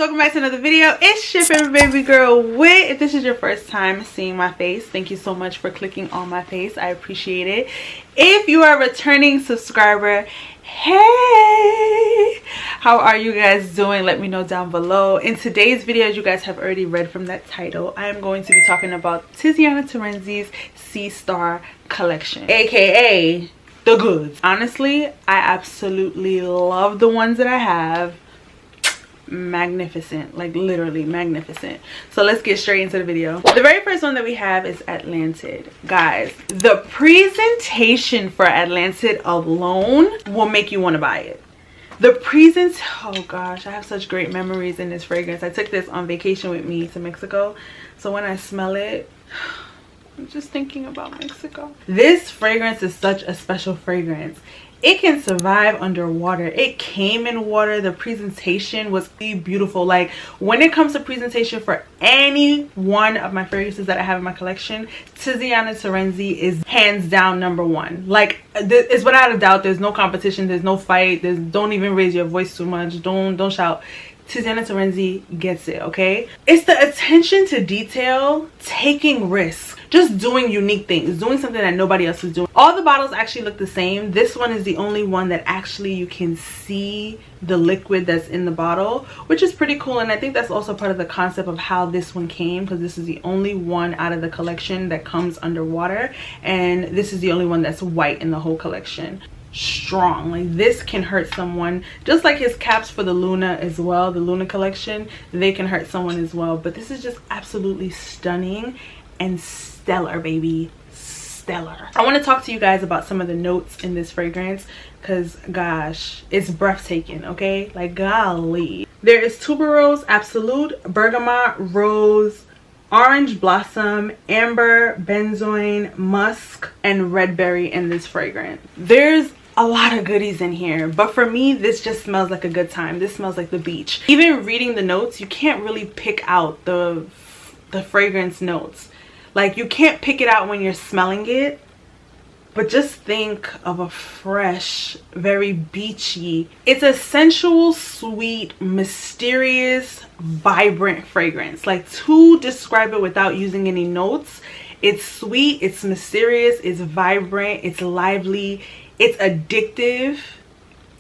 welcome back to another video. It's your favorite baby girl Wit. If this is your first time seeing my face, thank you so much for clicking on my face. I appreciate it. If you are a returning subscriber, hey, how are you guys doing? Let me know down below. In today's video, as you guys have already read from that title, I am going to be talking about Tiziana Terenzi's Sea Star collection, aka the goods. Honestly, I absolutely love the ones that I have. Magnificent, like literally magnificent. So let's get straight into the video. The very first one that we have is Atlantide. Guys, the presentation for Atlantide alone will make you want to buy it. The oh gosh, I have such great memories in this fragrance. I took this on vacation with me to Mexico, so when I smell it, I'm just thinking about Mexico. This fragrance is such a special fragrance. It can survive underwater. It came in water. The presentation was really beautiful. Like, when it comes to presentation for any one of my fragrances that I have in my collection, Tiziana Terenzi is hands down #1. Like, it's without a doubt. There's no competition. There's no fight. Don't even raise your voice too much. Don't shout. Tiziana Terenzi gets it, okay? It's the attention to detail, taking risks, just doing unique things, doing something that nobody else is doing. All the bottles actually look the same. This one is the only one that actually you can see the liquid that's in the bottle, which is pretty cool. And I think that's also part of the concept of how this one came, because this is the only one out of the collection that comes underwater, and this is the only one that's white in the whole collection. Strong. Like, this can hurt someone, just like his caps for the Luna as well. The Luna collection, they can hurt someone as well. But this is just absolutely stunning and stellar, baby. Stellar. I want to talk to you guys about some of the notes in this fragrance, because gosh, it's breathtaking, okay? Like, golly. There is tuberose, absolute, bergamot, rose, orange blossom, amber, benzoin, musk, and red berry in this fragrance. There's a lot of goodies in here, but for me, this just smells like a good time. This smells like the beach. Even reading the notes, you can't really pick out the fragrance notes. Like, you can't pick it out when you're smelling it, but just think of a fresh, very beachy. It's a sensual, sweet, mysterious, vibrant fragrance. Like, to describe it without using any notes, it's sweet, it's mysterious, it's vibrant, it's lively, it's addictive,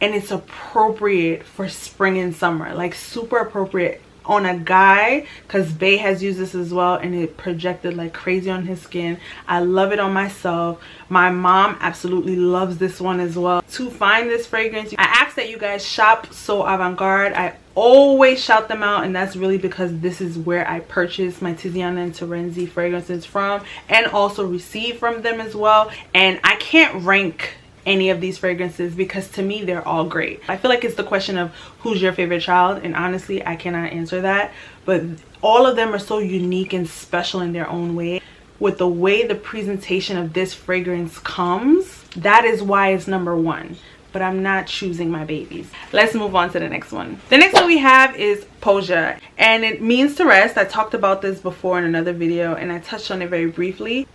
and it's appropriate for spring and summer. Like, super appropriate on a guy, because Bae has used this as well, and it projected like crazy on his skin. I love it on myself. My mom absolutely loves this one as well. To find this fragrance, I ask that you guys shop So Avant-Garde. I always shout them out, and that's really because this is where I purchase my Tiziana and Terenzi fragrances from, and also receive from them as well. And I can't rank any of these fragrances, because to me they're all great. I feel like it's the question of who's your favorite child, and honestly I cannot answer that, but all of them are so unique and special in their own way. With the way the presentation of this fragrance comes, that is why it's #1. But I'm not choosing my babies. Let's move on to the next one. The next one we have is Poggia, and it means to rest. I talked about this before in another video, and I touched on it very briefly.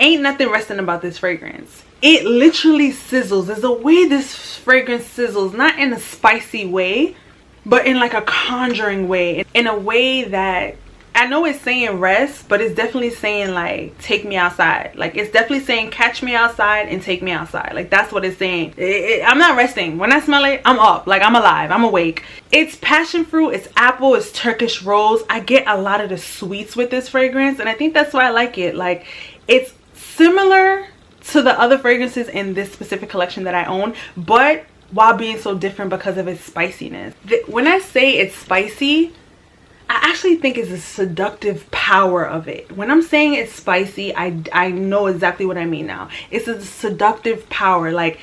Ain't nothing resting about this fragrance. It literally sizzles. There's a way this fragrance sizzles, not in a spicy way, but in like a conjuring way, in a way that, I know it's saying rest, but it's definitely saying like take me outside. Like, it's definitely saying catch me outside and take me outside. Like, that's what it's saying. I'm not resting. When I smell it, I'm up. Like, I'm alive. I'm awake. It's passion fruit, it's apple, it's Turkish rose. I get a lot of the sweets with this fragrance, and I think that's why I like it. Like, it's similar to the other fragrances in this specific collection that I own, but while being so different because of its spiciness. When I say it's spicy, I actually think it's the seductive power of it. When I'm saying it's spicy, I know exactly what I mean now. It's a seductive power. Like,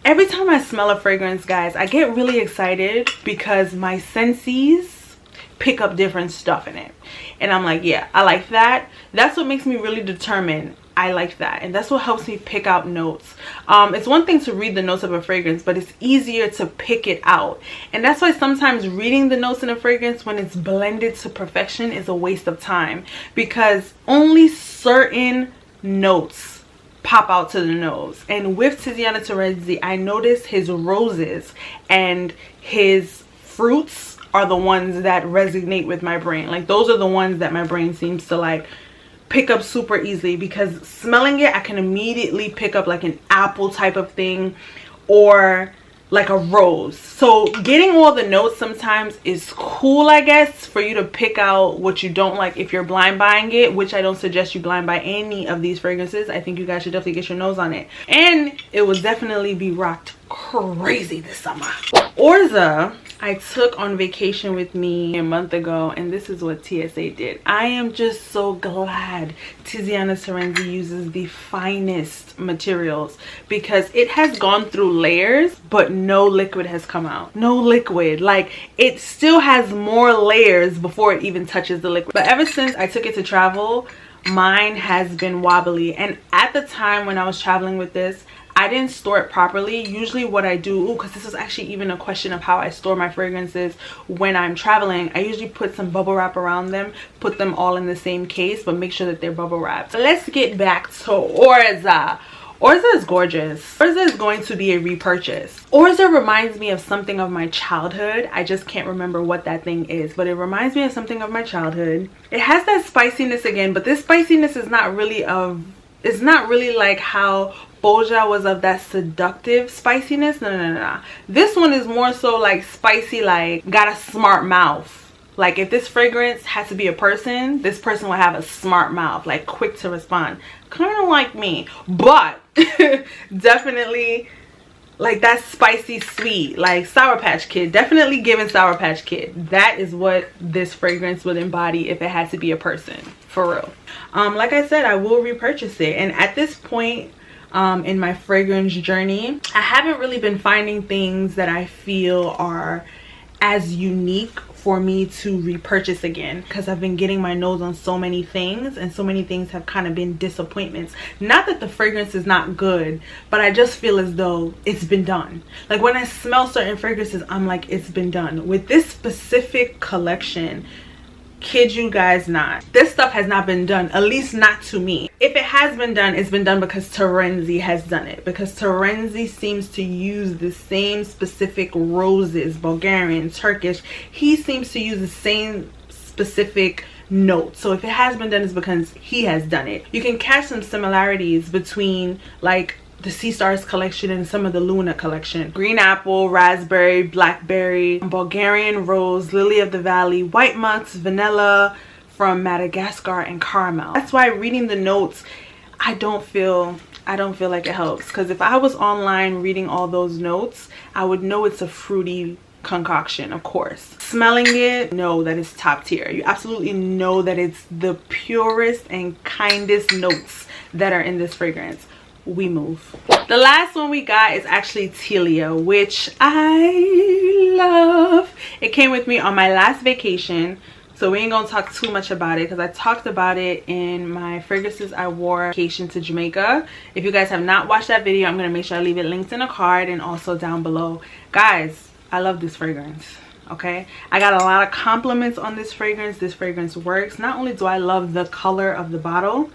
every time I smell a fragrance, guys, I get really excited because my senses pick up different stuff in it, and I'm like, yeah, I like that. That's what makes me really determined. I like that, and that's what helps me pick out notes. It's one thing to read the notes of a fragrance, but it's easier to pick it out, and that's why sometimes reading the notes in a fragrance when it's blended to perfection is a waste of time, because only certain notes pop out to the nose. And with Tiziana Terenzi, I noticed his roses and his fruits are the ones that resonate with my brain. Like those are the ones that my brain seems to like pick up super easily, because smelling it I can immediately pick up like an apple type of thing or like a rose. So getting all the notes sometimes is cool, I guess, for you to pick out what you don't like if you're blind buying it, which I don't suggest you blind buy any of these fragrances. I think you guys should definitely get your nose on it, and it will definitely be rocked crazy this summer. Orza I took on vacation with me a month ago, and this is what TSA did. I am just so glad Tiziana Terenzi uses the finest materials, because it has gone through layers but no liquid has come out. No liquid. Like it still has more layers before it even touches the liquid. But ever since I took it to travel, mine has been wobbly. And at the time when I was traveling with this, I didn't store it properly. Usually what I do, because this is actually even a question of how I store my fragrances when I'm traveling, I usually put some bubble wrap around them, put them all in the same case, but make sure that they're bubble wrapped. So let's get back to Orza. Orza is gorgeous. Orza is going to be a repurchase. Orza reminds me of something of my childhood. I just can't remember what that thing is, but it reminds me of something of my childhood. It has that spiciness again, but this spiciness is not really it's not really like how Poggia was of that seductive spiciness. No. This one is more so like spicy, like got a smart mouth. Like if this fragrance has to be a person, this person will have a smart mouth, like quick to respond. Kind of like me, but definitely like that spicy sweet, like Sour Patch Kid. Definitely giving Sour Patch Kid. That is what this fragrance would embody if it had to be a person, for real. Like I said, I will repurchase it. And at this point in my fragrance journey, I haven't really been finding things that I feel are as unique for me to repurchase again, because I've been getting my nose on so many things, and so many things have kind of been disappointments. Not that the fragrance is not good, but I just feel as though it's been done. Like when I smell certain fragrances, I'm like, it's been done. With this specific collection, kid you guys not, this stuff has not been done, at least not to me. If it has been done, it's been done because Terenzi has done it, because Terenzi seems to use the same specific roses, Bulgarian, Turkish. He seems to use the same specific notes. So if it has been done, it's because he has done it. You can catch some similarities between like the Sea Stars collection and some of the Luna collection. Green apple, raspberry, blackberry, Bulgarian rose, lily of the valley, white monks, vanilla from Madagascar, and caramel. That's why reading the notes, I don't feel like it helps, because if I was online reading all those notes, I would know it's a fruity concoction, of course. Smelling it, know that it's top tier. You absolutely know that it's the purest and kindest notes that are in this fragrance. We move. The last one we got is actually Telia, which I love. It came with me on my last vacation, so we ain't gonna talk too much about it, because I talked about it in my fragrances I wore vacation to Jamaica. If you guys have not watched that video, I'm gonna make sure I leave it linked in a card and also down below. Guys, I love this fragrance. Okay, I got a lot of compliments on this fragrance. This fragrance works. Not only do I love the color of the bottle,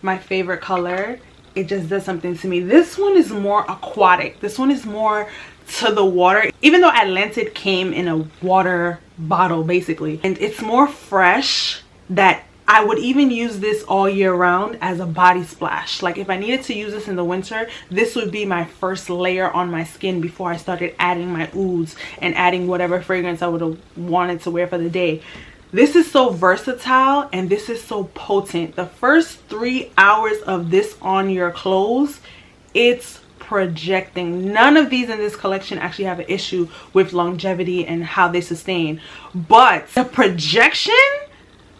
my favorite color, it just does something to me. This one is more aquatic. This one is more to the water, even though Atlantide came in a water bottle basically, and it's more fresh. That I would even use this all year round as a body splash. Like if I needed to use this in the winter, this would be my first layer on my skin before I started adding my ouds and adding whatever fragrance I would have wanted to wear for the day. This is so versatile, and this is so potent. The first 3 hours of this on your clothes, it's projecting. None of these in this collection actually have an issue with longevity and how they sustain, but the projection,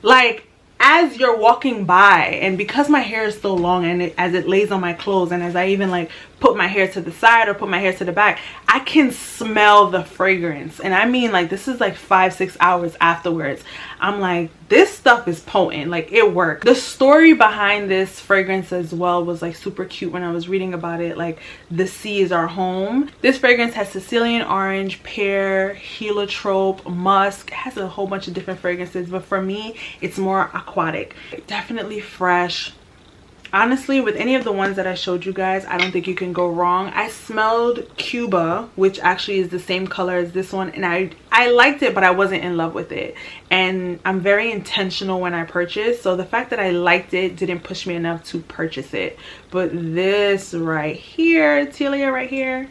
like as you're walking by, and because my hair is so long, and as it lays on my clothes, and as I even like put my hair to the side or put my hair to the back, I can smell the fragrance. And I mean, like, this is like 5-6 hours afterwards. I'm like, this stuff is potent. Like, it worked. The story behind this fragrance as well was like super cute when I was reading about it. Like, the sea is our home. This fragrance has Sicilian orange, pear, heliotrope, musk. It has a whole bunch of different fragrances, but for me, it's more aquatic. Definitely fresh. Honestly, with any of the ones that I showed you guys, I don't think you can go wrong. I smelled Cuba, which actually is the same color as this one, and I liked it, but I wasn't in love with it. And I'm very intentional when I purchase, so the fact that I liked it didn't push me enough to purchase it. But this right here, Telia right here,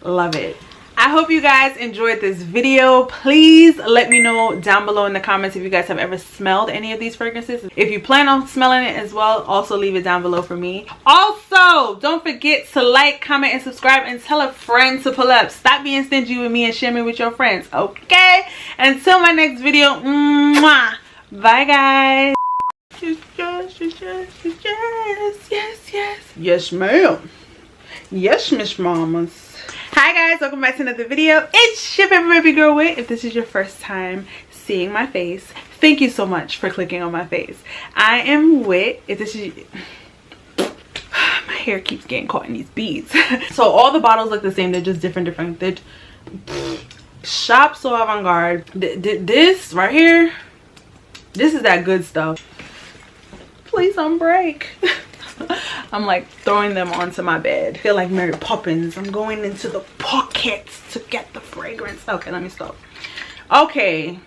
love it. I hope you guys enjoyed this video. Please let me know down below in the comments if you guys have ever smelled any of these fragrances. If you plan on smelling it as well, also leave it down below for me. Also, don't forget to like, comment, and subscribe, and tell a friend to pull up. Stop being stingy with me and share me with your friends, okay? Until my next video, mwah. Bye guys. Yes ma'am. Yes, Miss Mamas. Hi guys, welcome back to another video. It's your favorite baby girl Wit. If this is your first time seeing my face, thank you so much for clicking on my face. I am Wit. If this is my hair keeps getting caught in these beads. So all the bottles look the same, they're just different. They're shop so avant-garde. This right here, this is that good stuff. Please don't break. I'm like throwing them onto my bed. I feel like Mary Poppins. I'm going into the pockets to get the fragrance. Okay, let me stop. Okay.